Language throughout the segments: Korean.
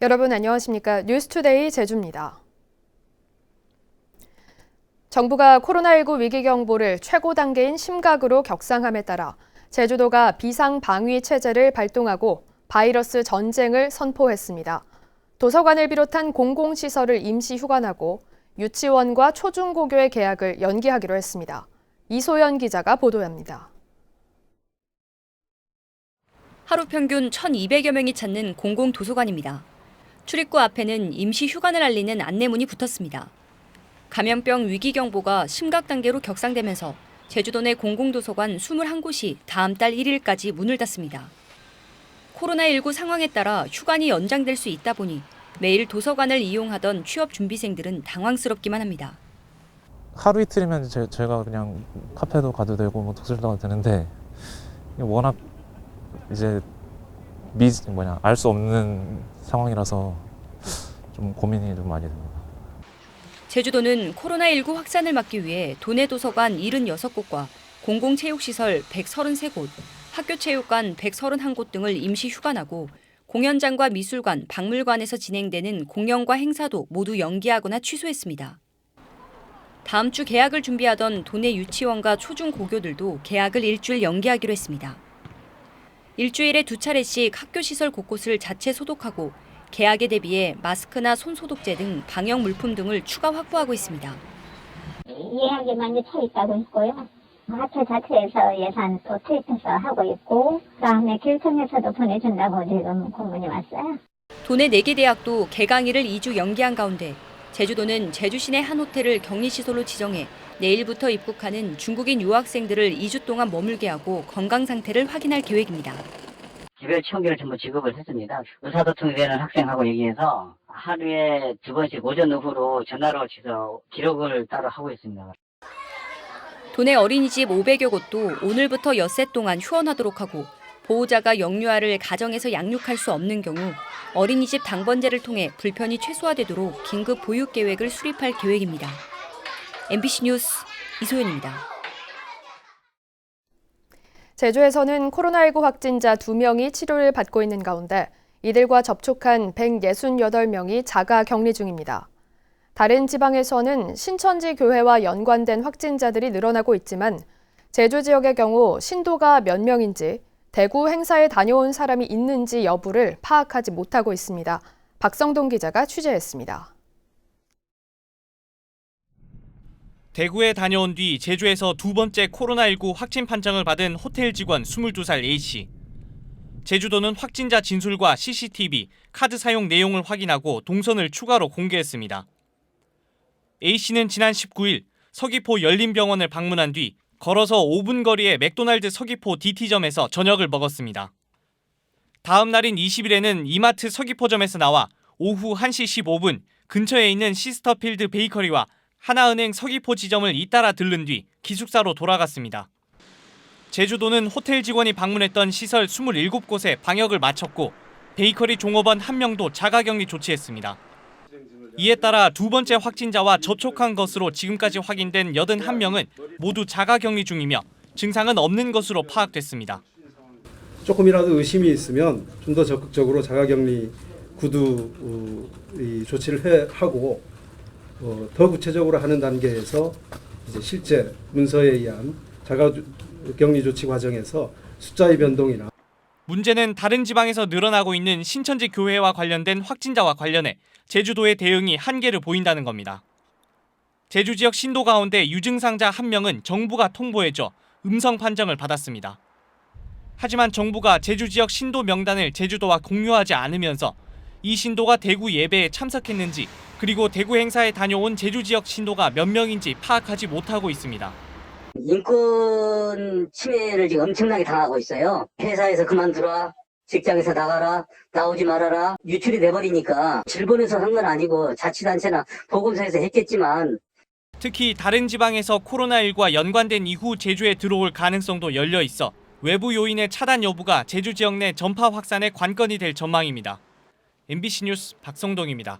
여러분 안녕하십니까? 뉴스투데이 제주입니다. 정부가 코로나19 위기경보를 최고 단계인 심각으로 격상함에 따라 제주도가 비상방위 체제를 발동하고 바이러스 전쟁을 선포했습니다. 도서관을 비롯한 공공시설을 임시 휴관하고 유치원과 초중고교의 개학을 연기하기로 했습니다. 이소연 기자가 보도합니다. 하루 평균 1,200여 명이 찾는 공공도서관입니다. 출입구 앞에는 임시 휴관을 알리는 안내문이 붙었습니다. 감염병 위기경보가 심각 단계로 격상되면서 제주도 내 공공도서관 21곳이 다음 달 1일까지 문을 닫습니다. 코로나19 상황에 따라 휴관이 연장될 수 있다 보니 매일 도서관을 이용하던 취업준비생들은 당황스럽기만 합니다. 하루 이틀이면 제가 그냥 카페도 가도 되고 독서실도 가도 되는데 워낙 이제 알 수 없는 상황이라서 좀 고민이 좀 많이 됩니다. 제주도는 코로나19 확산을 막기 위해 도내 도서관 76곳과 공공체육시설 133곳, 학교체육관 131곳 등을 임시 휴관하고 공연장과 미술관, 박물관에서 진행되는 공연과 행사도 모두 연기하거나 취소했습니다. 다음 주 개학을 준비하던 도내 유치원과 초중고교들도 개학을 일주일 연기하기로 했습니다. 일주일에 2차례씩 학교시설 곳곳을 자체 소독하고 개학에 대비해 마스크나 손소독제 등 방역 물품 등을 추가 확보하고 있습니다. 예약이 많이 차 있다고 있고요. 학교 자체에서 예산 또 투입해서 하고 있고 그다음에 교육청에서도 보내준다고 지금 공문이 왔어요. 도내 4개 대학도 개강일을 2주 연기한 가운데 제주도는 제주시내 한 호텔을 격리시설로 지정해 내일부터 입국하는 중국인 유학생들을 2주 동안 머물게 하고 건강 상태를 확인할 계획입니다. 개별 치원기를 전부 지급을 했습니다. 의사소통이 되는 학생하고 얘기해서 하루에 2번씩 오전 오후로 전화로 해서 기록을 따로 하고 있습니다. 도내 어린이집 500여 곳도 오늘부터 엿새 동안 휴원하도록 하고 보호자가 영유아를 가정에서 양육할 수 없는 경우 어린이집 당번제를 통해 불편이 최소화되도록 긴급 보육 계획을 수립할 계획입니다. MBC 뉴스 이소연입니다. 제주에서는 코로나19 확진자 2명이 치료를 받고 있는 가운데 이들과 접촉한 168명이 자가 격리 중입니다. 다른 지방에서는 신천지 교회와 연관된 확진자들이 늘어나고 있지만 제주 지역의 경우 신도가 몇 명인지 대구 행사에 다녀온 사람이 있는지 여부를 파악하지 못하고 있습니다. 박성동 기자가 취재했습니다. 대구에 다녀온 뒤 제주에서 2번째 코로나19 확진 판정을 받은 호텔 직원 22살 A씨. 제주도는 확진자 진술과 CCTV, 카드 사용 내용을 확인하고 동선을 추가로 공개했습니다. A씨는 지난 19일 서귀포 열린병원을 방문한 뒤 걸어서 5분 거리의 맥도날드 서귀포 DT점에서 저녁을 먹었습니다. 다음 날인 20일에는 이마트 서귀포점에서 나와 오후 1시 15분 근처에 있는 시스터필드 베이커리와 하나은행 서귀포 지점을 잇따라 들른 뒤 기숙사로 돌아갔습니다. 제주도는 호텔 직원이 방문했던 시설 27곳에 방역을 마쳤고 베이커리 종업원 1명도 자가격리 조치했습니다. 이에 따라 2번째 확진자와 접촉한 것으로 지금까지 확인된 81명은 모두 자가격리 중이며 증상은 없는 것으로 파악됐습니다. 조금이라도 의심이 있으면 좀 더 적극적으로 자가격리 구두 조치를 하고 더 구체적으로 하는 단계에서 이제 실제 문서에 의한 자가격리 조치 과정에서 숫자의 변동이나 문제는 다른 지방에서 늘어나고 있는 신천지 교회와 관련된 확진자와 관련해 제주도의 대응이 한계를 보인다는 겁니다. 제주 지역 신도 가운데 유증상자 1명은 정부가 통보해줘 음성 판정을 받았습니다. 하지만 정부가 제주 지역 신도 명단을 제주도와 공유하지 않으면서 이 신도가 대구 예배에 참석했는지 그리고 대구 행사에 다녀온 제주 지역 신도가 몇 명인지 파악하지 못하고 있습니다. 인권 침해를 지금 엄청나게 당하고 있어요. 회사에서 그만두라, 직장에서 나가라, 나오지 말아라, 유출이 돼버리니까 일본에서 한 건 아니고 자치단체나 보건소에서 했겠지만 특히 다른 지방에서 코로나19와 연관된 이후 제주에 들어올 가능성도 열려 있어 외부 요인의 차단 여부가 제주 지역 내 전파 확산의 관건이 될 전망입니다. MBC 뉴스 박성동입니다.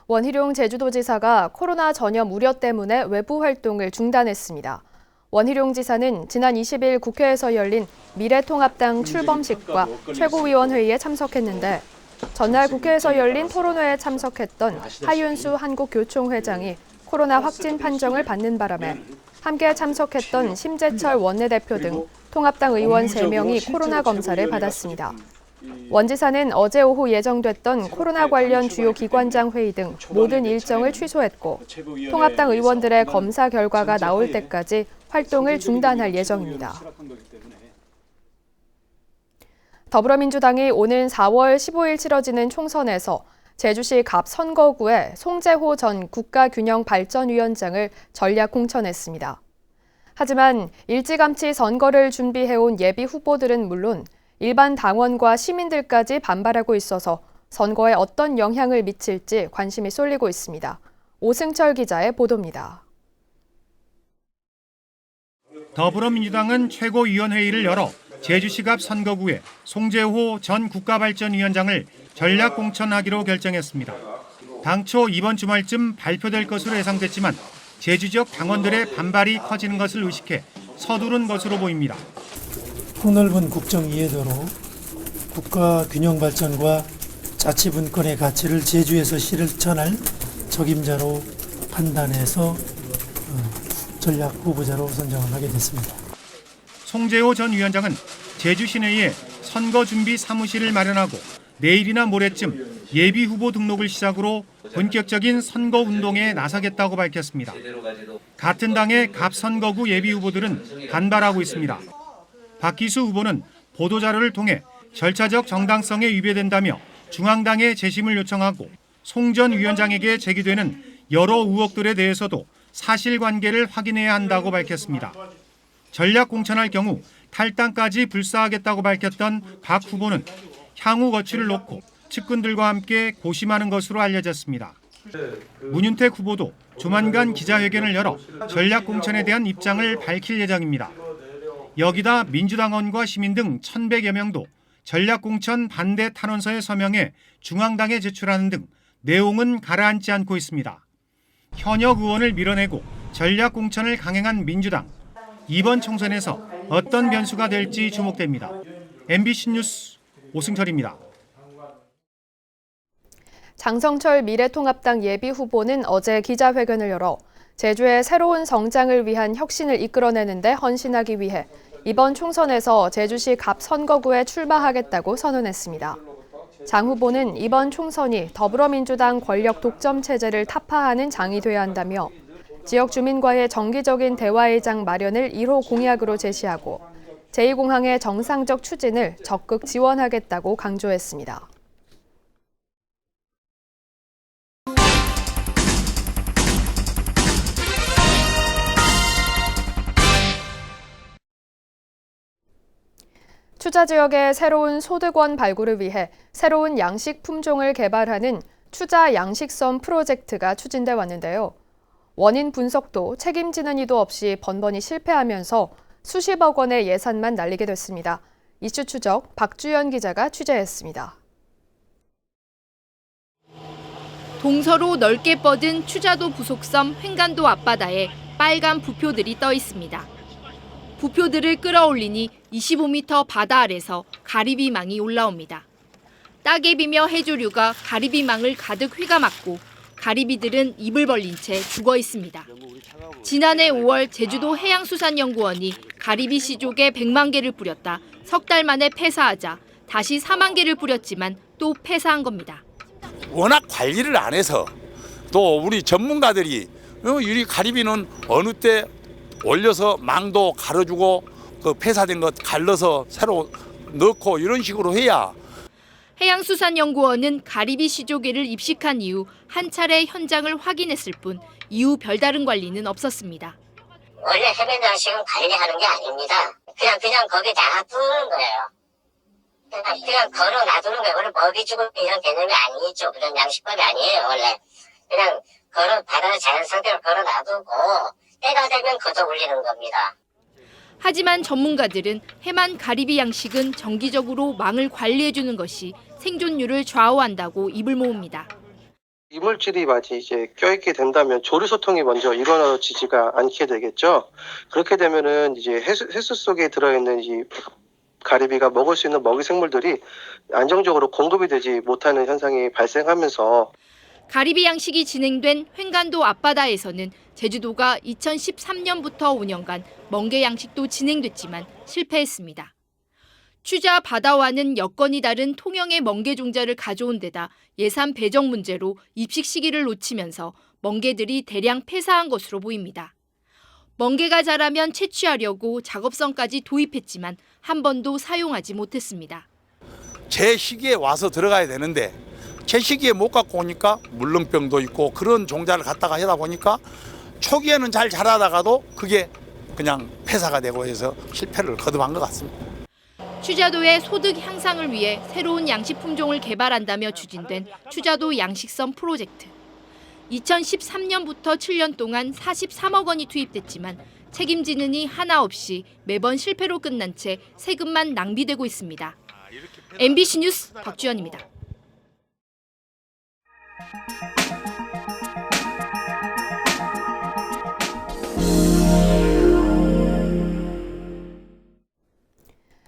원희룡 제주도지사가 코로나 전염 우려 때문에 외부 활동을 중단했습니다. 원희룡 지사는 지난 20일 국회에서 열린 미래통합당 출범식과 최고위원회의에 참석했는데 전날 국회에서 열린 토론회에 참석했던 하윤수 한국교총회장이 코로나 확진 판정을 받는 바람에 함께 참석했던 심재철 원내대표 등 통합당 의원 3명이 코로나 검사를 받았습니다. 원 지사는 어제 오후 예정됐던 코로나 관련 주요 기관장 회의 등 모든 일정을 취소했고 통합당 의원들의 검사 결과가 나올 때까지 활동을 중단할 예정입니다. 더불어민주당이 오는 4월 15일 치러지는 총선에서 제주시 갑 선거구에 송재호 전 국가균형발전위원장을 전략 공천했습니다. 하지만 일찌감치 선거를 준비해온 예비 후보들은 물론 일반 당원과 시민들까지 반발하고 있어서 선거에 어떤 영향을 미칠지 관심이 쏠리고 있습니다. 오승철 기자의 보도입니다. 더불어민주당은 최고위원회의를 열어 제주시 갑 선거구에 송재호 전 국가발전위원장을 전략 공천하기로 결정했습니다. 당초 이번 주말쯤 발표될 것으로 예상됐지만 제주 지역 당원들의 반발이 커지는 것을 의식해 서두른 것으로 보입니다. 폭넓은 국정 이해도로 국가 균형 발전과 자치분권의 가치를 제주에서 실천할 적임자로 판단해서 전략 후보자로 선정을 하게 됐습니다. 송재호 전 위원장은 제주 시내에 선거 준비 사무실을 마련하고 내일이나 모레쯤 예비 후보 등록을 시작으로 본격적인 선거 운동에 나서겠다고 밝혔습니다. 같은 당의 갑 선거구 예비 후보들은 반발하고 있습니다. 박기수 후보는 보도자료를 통해 절차적 정당성에 위배된다며 중앙당에 재심을 요청하고 송 전 위원장에게 제기되는 여러 의혹들에 대해서도 사실관계를 확인해야 한다고 밝혔습니다. 전략 공천할 경우 탈당까지 불사하겠다고 밝혔던 박 후보는 향후 거취를 놓고 측근들과 함께 고심하는 것으로 알려졌습니다. 문윤택 후보도 조만간 기자회견을 열어 전략 공천에 대한 입장을 밝힐 예정입니다. 여기다 민주당원과 시민 등 1,100여 명도 전략 공천 반대 탄원서에 서명해 중앙당에 제출하는 등 내용은 가라앉지 않고 있습니다. 현역 의원을 밀어내고 전략 공천을 강행한 민주당. 이번 총선에서 어떤 변수가 될지 주목됩니다. MBC 뉴스 오승철입니다. 장성철 미래통합당 예비후보는 어제 기자회견을 열어 제주의 새로운 성장을 위한 혁신을 이끌어내는 데 헌신하기 위해 이번 총선에서 제주시 갑 선거구에 출마하겠다고 선언했습니다. 장 후보는 이번 총선이 더불어민주당 권력 독점 체제를 타파하는 장이 돼야 한다며 지역 주민과의 정기적인 대화의 장 마련을 1호 공약으로 제시하고 제2공항의 정상적 추진을 적극 지원하겠다고 강조했습니다. 추자 지역의 새로운 소득원 발굴을 위해 새로운 양식 품종을 개발하는 추자 양식섬 프로젝트가 추진돼 왔는데요. 원인 분석도 책임지는 이도 없이 번번이 실패하면서 수십억 원의 예산만 날리게 됐습니다. 이슈 추적 박주연 기자가 취재했습니다. 동서로 넓게 뻗은 추자도 부속섬 횡간도 앞바다에 빨간 부표들이 떠 있습니다. 부표들을 끌어올리니 25m 바다 아래서 가리비망이 올라옵니다. 따개비며 해조류가 가리비망을 가득 휘감았고 가리비들은 입을 벌린 채 죽어 있습니다. 지난해 5월 제주도 해양수산연구원이 가리비 씨족에 100만 개를 뿌렸다 석 달 만에 폐사하자 다시 4만 개를 뿌렸지만 또 폐사한 겁니다. 워낙 관리를 안 해서 또 우리 전문가들이 이 가리비는 어느 때 올려서 망도 갈아주고 그 폐사된 것 갈라서 새로 넣고 이런 식으로 해야. 해양수산연구원은 가리비 씨조개를 입식한 이후 한 차례 현장을 확인했을 뿐 이후 별다른 관리는 없었습니다. 원래 해변 양식은 관리하는 게 아닙니다. 그냥 거기 놔두는 거예요. 그냥 걸어 놔두는 거예요. 원래 먹이 주고 이런 개념이 아니죠. 그런 양식법이 아니에요. 원래 그냥 바다에 자연 상태로 걸어 놔두고 때가 되면 걷어 올리는 겁니다. 하지만 전문가들은 해만 가리비 양식은 정기적으로 망을 관리해주는 것이 생존율을 좌우한다고 입을 모읍니다. 이물질이 많이 이제 껴있게 된다면 조류 소통이 먼저 이루어지지가 않게 되겠죠. 그렇게 되면은 이제 해수 속에 들어있는 이 가리비가 먹을 수 있는 먹이 생물들이 안정적으로 공급이 되지 못하는 현상이 발생하면서 가리비 양식이 진행된 횡간도 앞바다에서는 제주도가 2013년부터 5년간 멍게 양식도 진행됐지만 실패했습니다. 취자 바다와는 여건이 다른 통영의 멍게 종자를 가져온 데다 예산 배정 문제로 입식 시기를 놓치면서 멍게들이 대량 폐사한 것으로 보입니다. 멍게가 자라면 채취하려고 작업성까지 도입했지만 한 번도 사용하지 못했습니다. 제 시기에 와서 들어가야 되는데 제 시기에 못 갖고 오니까 물렁병도 있고 그런 종자를 갖다가 하다 보니까 초기에는 잘 자라다가도 그게 그냥 폐사가 되고 해서 실패를 거듭한 것 같습니다. 취자도의 소득 향상을 위해 새로운 양식 품종을 개발한다며 추진된 취자도 양식선 프로젝트. 2013년부터 7년 동안 43억 원이 투입됐지만 책임지는 이 하나 없이 매번 실패로 끝난 채 세금만 낭비되고 있습니다. MBC 뉴스 박주연입니다.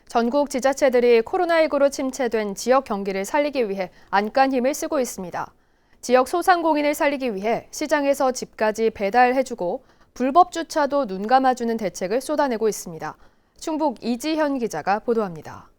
전국 지자체들이 코로나19로 침체된 지역 경기를 살리기 위해 안간 힘을 쓰고 있습니다. 지역 소상공인을 살리기 위해 시장에서 집까지 배달해주고 불법 주차도 눈 감아주는 대책을 쏟아내고 있습니다. 충북 이지현 기자가 보도합니다.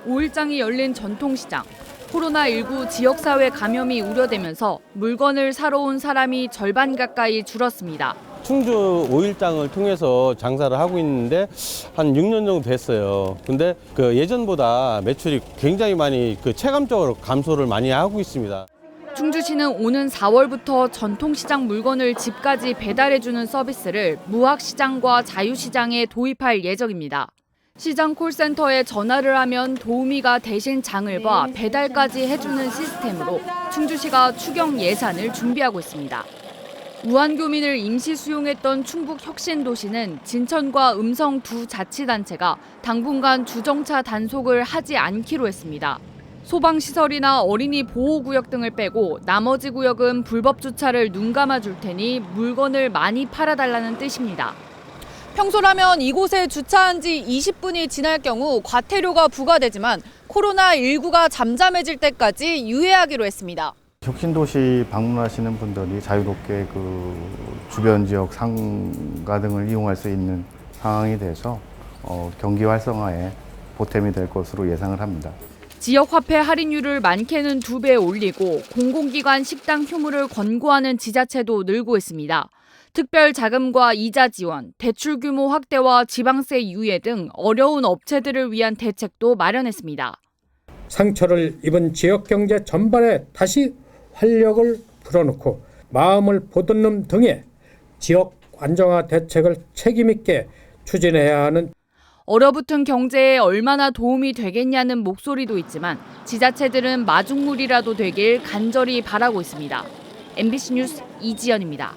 5일장이 열린 전통시장. 코로나19 지역사회 감염이 우려되면서 물건을 사러 온 사람이 절반 가까이 줄었습니다. 충주 5일장을 통해서 장사를 하고 있는데 한 6년 정도 됐어요. 근데 예전보다 매출이 굉장히 많이 체감적으로 감소를 많이 하고 있습니다. 충주시는 오는 4월부터 전통시장 물건을 집까지 배달해주는 서비스를 무학시장과 자유시장에 도입할 예정입니다. 시장 콜센터에 전화를 하면 도우미가 대신 장을 봐 배달까지 해주는 시스템으로 충주시가 추경 예산을 준비하고 있습니다. 무한교민을 임시 수용했던 충북혁신도시는 진천과 음성 두 자치단체가 당분간 주정차 단속을 하지 않기로 했습니다. 소방시설이나 어린이 보호구역 등을 빼고 나머지 구역은 불법 주차를 눈 감아줄 테니 물건을 많이 팔아달라는 뜻입니다. 평소라면 이곳에 주차한 지 20분이 지날 경우 과태료가 부과되지만 코로나19가 잠잠해질 때까지 유예하기로 했습니다. 혁신도시 방문하시는 분들이 자유롭게 주변 지역 상가 등을 이용할 수 있는 상황이 돼서 경기 활성화에 보탬이 될 것으로 예상을 합니다. 지역 화폐 할인율을 많게는 2배 올리고 공공기관 식당 휴무를 권고하는 지자체도 늘고 있습니다. 특별 자금과 이자 지원, 대출 규모 확대와 지방세 유예 등 어려운 업체들을 위한 대책도 마련했습니다. 상처를 입은 지역 경제 전반에 다시 활력을 불어넣고 마음을 보듬는 등의 지역 안정화 대책을 책임 있게 추진해야 하는 얼어붙은 경제에 얼마나 도움이 되겠냐는 목소리도 있지만 지자체들은 마중물이라도 되길 간절히 바라고 있습니다. MBC 뉴스 이지연입니다.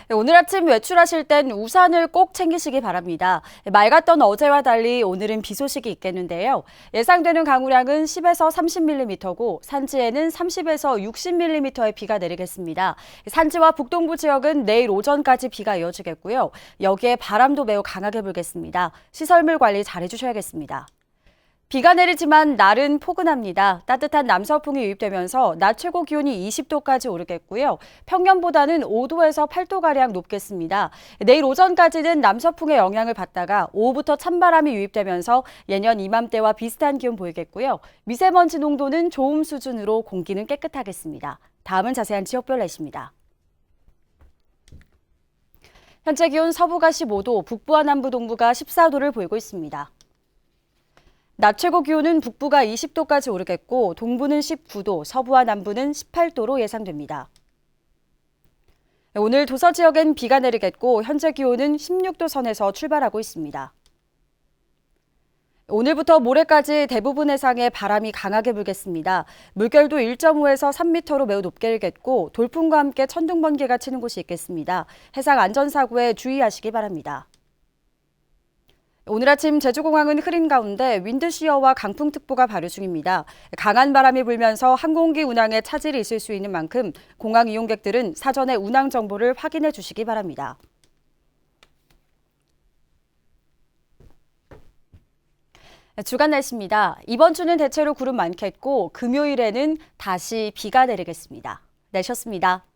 오늘 아침 외출하실 땐 우산을 꼭 챙기시기 바랍니다. 맑았던 어제와 달리 오늘은 비 소식이 있겠는데요. 예상되는 강우량은 10에서 30mm고 산지에는 30에서 60mm의 비가 내리겠습니다. 산지와 북동부 지역은 내일 오전까지 비가 이어지겠고요. 여기에 바람도 매우 강하게 불겠습니다. 시설물 관리 잘 해주셔야겠습니다. 비가 내리지만 날은 포근합니다. 따뜻한 남서풍이 유입되면서 낮 최고 기온이 20도까지 오르겠고요. 평년보다는 5도에서 8도가량 높겠습니다. 내일 오전까지는 남서풍의 영향을 받다가 오후부터 찬바람이 유입되면서 예년 이맘때와 비슷한 기온 보이겠고요. 미세먼지 농도는 좋음 수준으로 공기는 깨끗하겠습니다. 다음은 자세한 지역별 날씨입니다. 현재 기온 서부가 15도, 북부와 남부 동부가 14도를 보이고 있습니다. 낮 최고 기온은 북부가 20도까지 오르겠고 동부는 19도, 서부와 남부는 18도로 예상됩니다. 오늘 도서 지역엔 비가 내리겠고 현재 기온은 16도 선에서 출발하고 있습니다. 오늘부터 모레까지 대부분 해상에 바람이 강하게 불겠습니다. 물결도 1.5에서 3m로 매우 높게 일겠고 돌풍과 함께 천둥, 번개가 치는 곳이 있겠습니다. 해상 안전사고에 주의하시기 바랍니다. 오늘 아침 제주공항은 흐린 가운데 윈드시어와 강풍특보가 발효 중입니다. 강한 바람이 불면서 항공기 운항에 차질이 있을 수 있는 만큼 공항 이용객들은 사전에 운항 정보를 확인해 주시기 바랍니다. 주간 날씨입니다. 이번 주는 대체로 구름 많겠고 금요일에는 다시 비가 내리겠습니다. 내셨습니다.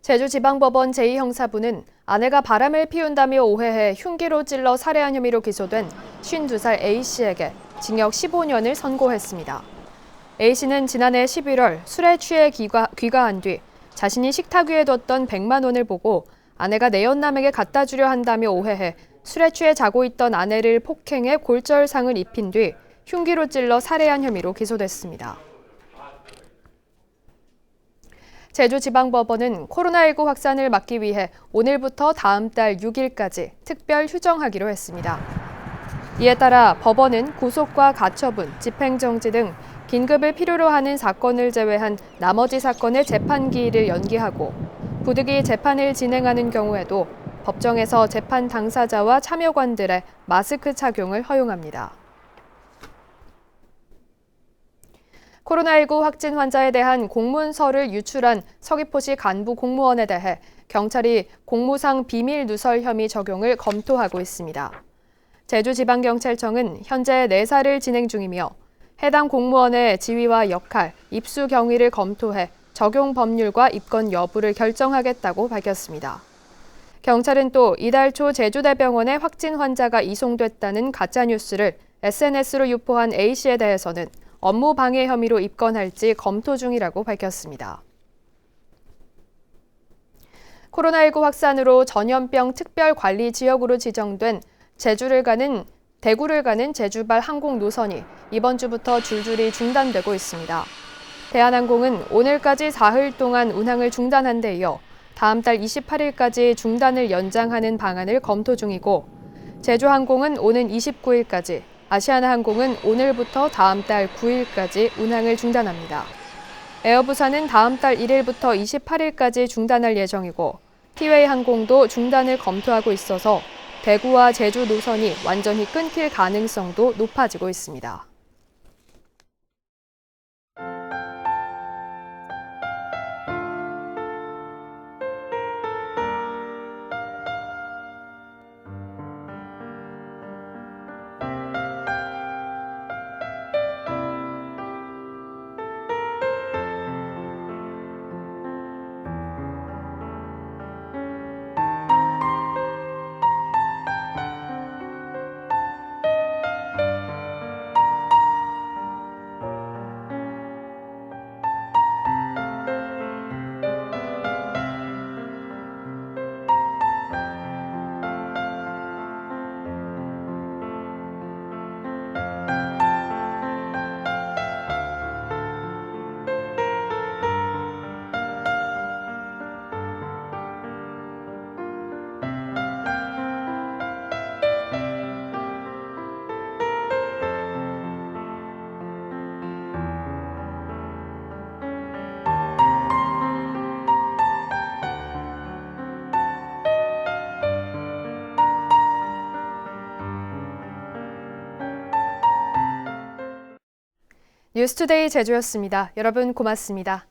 제주지방법원 제2형사부는 아내가 바람을 피운다며 오해해 흉기로 찔러 살해한 혐의로 기소된 52살 A씨에게 징역 15년을 선고했습니다. A씨는 지난해 11월 술에 취해 귀가한 뒤 자신이 식탁 위에 뒀던 100만 원을 보고 아내가 내연남에게 갖다 주려 한다며 오해해 술에 취해 자고 있던 아내를 폭행해 골절상을 입힌 뒤 흉기로 찔러 살해한 혐의로 기소됐습니다. 제주지방법원은 코로나19 확산을 막기 위해 오늘부터 다음 달 6일까지 특별 휴정하기로 했습니다. 이에 따라 법원은 구속과 가처분, 집행정지 등 긴급을 필요로 하는 사건을 제외한 나머지 사건의 재판 기일을 연기하고 부득이 재판을 진행하는 경우에도 법정에서 재판 당사자와 참여관들의 마스크 착용을 허용합니다. 코로나19 확진 환자에 대한 공문서를 유출한 서귀포시 간부 공무원에 대해 경찰이 공무상 비밀 누설 혐의 적용을 검토하고 있습니다. 제주지방경찰청은 현재 내사를 진행 중이며 해당 공무원의 지위와 역할, 입수 경위를 검토해 적용 법률과 입건 여부를 결정하겠다고 밝혔습니다. 경찰은 또 이달 초 제주대병원에 확진 환자가 이송됐다는 가짜뉴스를 SNS로 유포한 A씨에 대해서는 업무 방해 혐의로 입건할지 검토 중이라고 밝혔습니다. 코로나19 확산으로 전염병 특별관리지역으로 지정된 대구를 가는 제주발 항공 노선이 이번 주부터 줄줄이 중단되고 있습니다. 대한항공은 오늘까지 4흘 동안 운항을 중단한 데 이어 다음 달 28일까지 중단을 연장하는 방안을 검토 중이고 제주항공은 오는 29일까지, 아시아나항공은 오늘부터 다음 달 9일까지 운항을 중단합니다. 에어부산은 다음 달 1일부터 28일까지 중단할 예정이고 티웨이 항공도 중단을 검토하고 있어서 대구와 제주 노선이 완전히 끊길 가능성도 높아지고 있습니다. 뉴스투데이 제주였습니다. 여러분 고맙습니다.